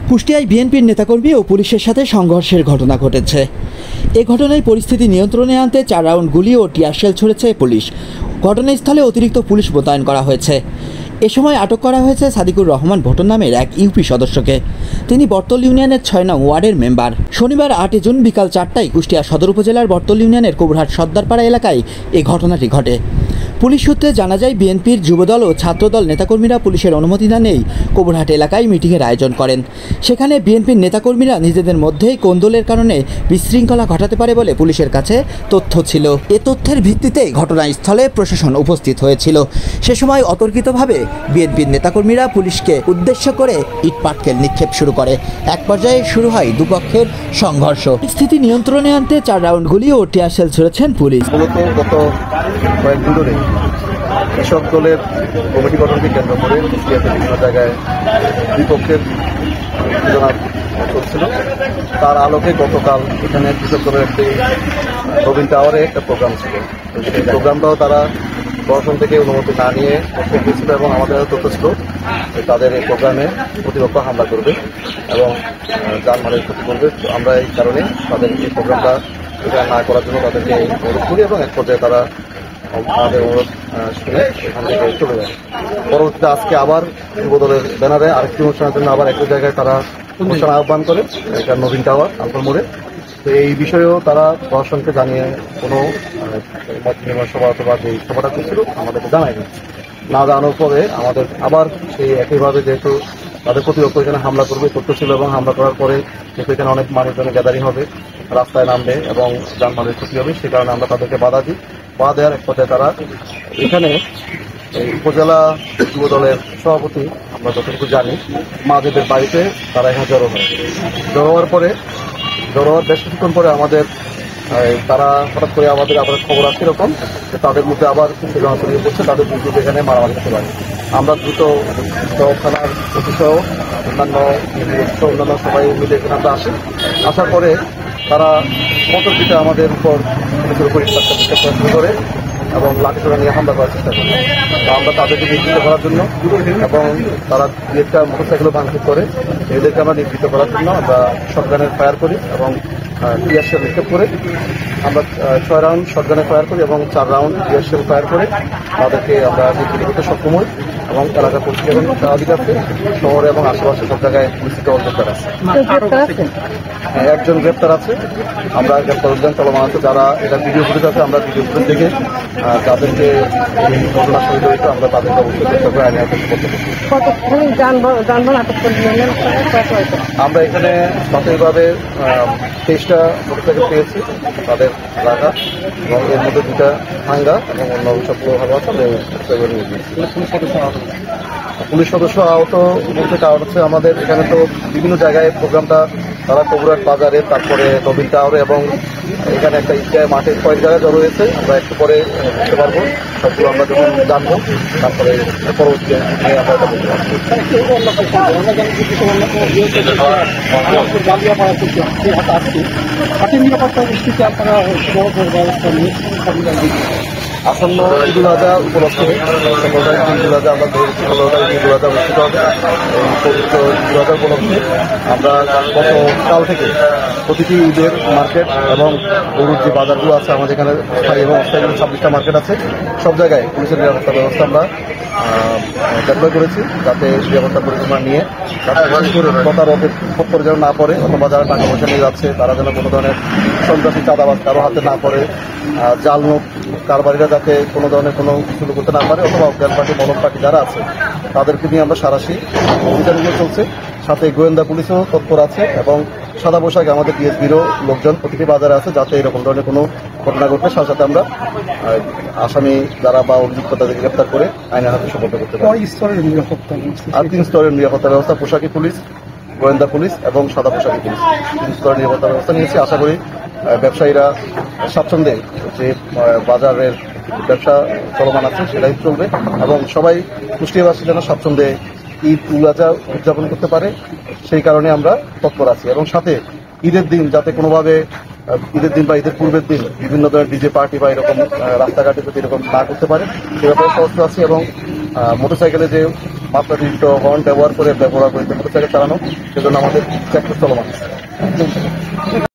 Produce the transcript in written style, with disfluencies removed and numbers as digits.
কুষ্টিয়ায় বিএনপির নেতাকর্মী ও পুলিশের সাথে সংঘর্ষের ঘটনা ঘটেছে। এ ঘটনায় পরিস্থিতি নিয়ন্ত্রণে আনতে 4 রাউন্ড গুলি ও টিয়ারশেল ছুড়েছে পুলিশ। ঘটনাস্থলে অতিরিক্ত পুলিশ মোতায়েন করা হয়েছে। এ সময় আটক করা হয়েছে সাদিকুর রহমান ভোটন নামের এক ইউপি সদস্যকে। তিনি বর্তল ইউনিয়নের 6 নং ওয়ার্ডের মেম্বার। শনিবার 8 জুন বিকাল 4টায় কুষ্টিয়া সদর উপজেলার বর্তল ইউনিয়নের কবুরহাট সর্দারপাড়া এলাকায় এই ঘটনাটি ঘটে। পুলিশ সূত্রে জানা যায়, বিএনপির যুবদল ও ছাত্রদল নেতাকর্মীরা পুলিশের অনুমতি না নিয়েই কবুরহাট এলাকায় মিটিংয়ের আয়োজন করেন। সেখানে বিএনপির নেতাকর্মীরা নিজেদের মধ্যেই কোন্দলের কারণে বিশৃঙ্খলা ঘটাতে পারে বলে পুলিশের কাছে তথ্য ছিল। এ তথ্যের ভিত্তিতে ঘটনাস্থলে প্রশাসন উপস্থিত হয়েছিল। সে সময় অতর্কিতভাবে বিএনপির নেতাকর্মীরা পুলিশকে উদ্দেশ্য করে ইটপাটকেল নিক্ষেপ শুরু করে। এক পর্যায়ে শুরু হয় দুপক্ষের সংঘর্ষ। স্থিতি নিয়ন্ত্রণে আনতে 4 রাউন্ড গুলি ও টিয়ারশেল ছুড়েছেন পুলিশ। গত কয়েকদিন ধরে কৃষক দলের কমিটি গঠনকে কেন্দ্র করে কুষ্টিয়াতে বিভিন্ন জায়গায় বিপক্ষের উত্তেজনা চলছিল। তার আলোকে গতকাল এখানে কৃষক দলের একটি রবিন টাওয়ারে একটা প্রোগ্রাম ছিল। এই প্রোগ্রামটাও তারা প্রশাসন থেকে অনুমতি না নিয়ে করতে গিয়েছিল এবং আমাদের তথ্য ছিল তাদের এই প্রোগ্রামে প্রতিপক্ষ হামলা করবে এবং জানমালের ক্ষতি করবে। আমরা এই কারণে তাদের এই প্রোগ্রামটা এটা না করার জন্য তাদেরকে অনুরোধ করি এবং এক পর্যায়ে তারা আমাদের অনুরোধ শুনে এখান থেকে চলে যায়। পরবর্তীতে আজকে আবার যুবদলের ব্যানারে আরেকটি অনুষ্ঠানের জন্য আবার একই জায়গায় তারা অনুষ্ঠান আহ্বান করে, এটা নবীন টাওয়ার আলফার মোড়ে। তো এই বিষয়েও তারা প্রশাসনকে জানিয়ে কোনো মত বিনিময় সভা অথবা যে সভাটা করছিল আমাদেরকে জানায়নি। না জানানোর পরে আমাদের আবার সেই একইভাবে যেহেতু তাদের প্রতিপক্ষ এখানে হামলা করবে তথ্য ছিল এবং হামলা করার পরে যেহেতু এখানে অনেক মানুষজনের গ্যাদারিং হবে, রাস্তায় নামবে এবং যানবাহনের ক্ষতি হবে, সে কারণে আমরা তাদেরকে বাধা দিই। বাধা দেওয়ার এক পর্যায়ে তারা এখানে উপজেলা যুব দলের সভাপতি, আমরা যতটুকু জানি, মাঝেদের বাড়িতে তারা এখানে জড়ো হয়। জড়ো হওয়ার বেশ কিছুক্ষণ পরে আমাদের তারা হঠাৎ করে আমাদের আবার খবর আসছে এরকম যে তাদের মধ্যে আবার উত্তেজনা ছড়িয়ে পড়ছে, তাদের দ্রুত এখানে মারামারি করতে পারে। আমরা দ্রুত থানার অফিসেও অন্যান্য সবাই মিলে এখানে আমরা আসার পরে তারা অতর্কিতে আমাদের উপর শুরু করে এবং লাঠিসোঁটা নিয়ে হামলা করার চেষ্টা করে। আমরা তাদেরকে নিবৃত্ত করার জন্য এবং তারা একটা মোটরসাইকেলও ভাঙচুর করে, এদেরকে আমরা নিবৃত্ত করার জন্য আমরা শটগানের ফায়ার করি এবং টিয়ারশেল নিক্ষেপ করে আমরা 6 রাউন্ড শটগানে ফায়ার করি এবং 4 রাউন্ড টিয়ারশেল ফায়ার করে তাদেরকে আমরা নিবৃত্ত করতে সক্ষম হই এবং এলাকা পরিষ্কার এবং অধিকারকে শহরে এবং আশেপাশে সব জায়গায় পুলিশকে গ্রেপ্তার আছে। একজন গ্রেপ্তার আছে। আমরা গ্রেপ্তার অভিযান চলমান আছে। যারা এটা ভিডিও ফুটেজ আছে, আমরা ভিডিও ফুটেজ দেখে যাদেরকে এই ঘটনার সঙ্গে জড়িত আমরা তাদেরকে অবশ্যই চেষ্টা করে আইনের আওতায় করতে পারি। আমরা এখানে প্রাথমিকভাবে 23টা মোটরসাইকেল পেয়েছি তাদের এলাকা এবং এর মধ্যে 2টা ভাঙ্গা এবং অন্য সবগুলো ভালো আছে। পুলিশ সদস্য আহত বলতে কারণ হচ্ছে আমাদের এখানে তো বিভিন্ন জায়গায় প্রোগ্রামটা তারা কবুরহাট বাজারে, তারপরে নবীন টাওয়ারে এবং এখানে একটা ইস্টায় মাঠে কয়েক জায়গায় জড়ো হয়েছে। আমরা একটু পরে বুঝতে পারবো, সবগুলো আমরা যখন জানবো তারপরে পরবর্তী আমরা এটা বলতে পারবো। আসন্ন ঈদুল আজহা উপলক্ষে 15 তারিখ ঈদুল আজহা আমরা ধরেছি, 15 তারিখ ঈদুল আজহা অনুষ্ঠিত হবে। এই পবিত্র ঈদুল আজহা উপলক্ষে আমরা গতকাল থেকে প্রতিটি ঈদের মার্কেট এবং গরুর যে বাজারগুলো আছে আমাদের এখানে স্থায়ী এবং অস্থায়ী 26টা মার্কেট আছে, সব জায়গায় পুলিশের নিরাপত্তা ব্যবস্থা আমরা ডেপ্লয় করেছি, যাতে নিরাপত্তা পরিকল্পনা নিয়ে প্রতারকের খপ্পরে যেন না পড়ে, অথবা যারা টাকা পয়সা নিয়ে যাচ্ছে তারা যেন কোনো ধরনের সন্ত্রাসী চাঁদাবাজ কারো হাতে না পড়ে, জাল নোট কারবারিরা যাতে কোনো ধরনের কোনো শুরু করতে না পারে, অথবা অজ্ঞান পার্টি মলম পার্টি যারা আছে তাদেরকে নিয়ে আমরা সারাশি অভিযানগুলো চলছে। সাথে গোয়েন্দা পুলিশও তৎপর আছে এবং সাদা পোশাকে আমাদের ডিএসবিরও লোকজন প্রতিটি বাজারে আছে, যাতে এরকম ধরনের কোনো ঘটনা ঘটলে সাথে সাথে আমরা আসামি যারা বা অভিযুক্ত তাদেরকে গ্রেপ্তার করে আইনের হাতে সুপর্দ করতে পারি। 3 স্তরের নিরাপত্তা ব্যবস্থা, পোশাকি পুলিশ, গোয়েন্দা পুলিশ এবং সাদা পোশাকি পুলিশ 3 স্তরের নিরাপত্তা ব্যবস্থা নিয়েছি। আশা করি ব্যবসায়ীরা স্বাচ্ছন্দ্যে যে বাজারের ব্যবসা চলমান আছে সেটাই চলবে এবং সবাই কুষ্টিয়াবাসী যেন স্বাচ্ছন্দ্যে ঈদ উল আজহা উদযাপন করতে পারে, সেই কারণে আমরা তৎপর আছি। এবং সাথে ঈদের দিন যাতে কোনোভাবে ঈদের দিন বা ঈদের পূর্বের দিন বিভিন্ন ধরনের ডিজে পার্টি বা এরকম রাস্তাঘাটে যদি এরকম না করতে পারে সে ব্যাপারে সচেতন আছি এবং মোটরসাইকেলে যে মাত্রাতিরিক্ত হর্ন ব্যবহার করে ব্যবহার করেছে মোটরসাইকেল চালানো, সেজন্য আমাদের চেকপোস্ট চলমান।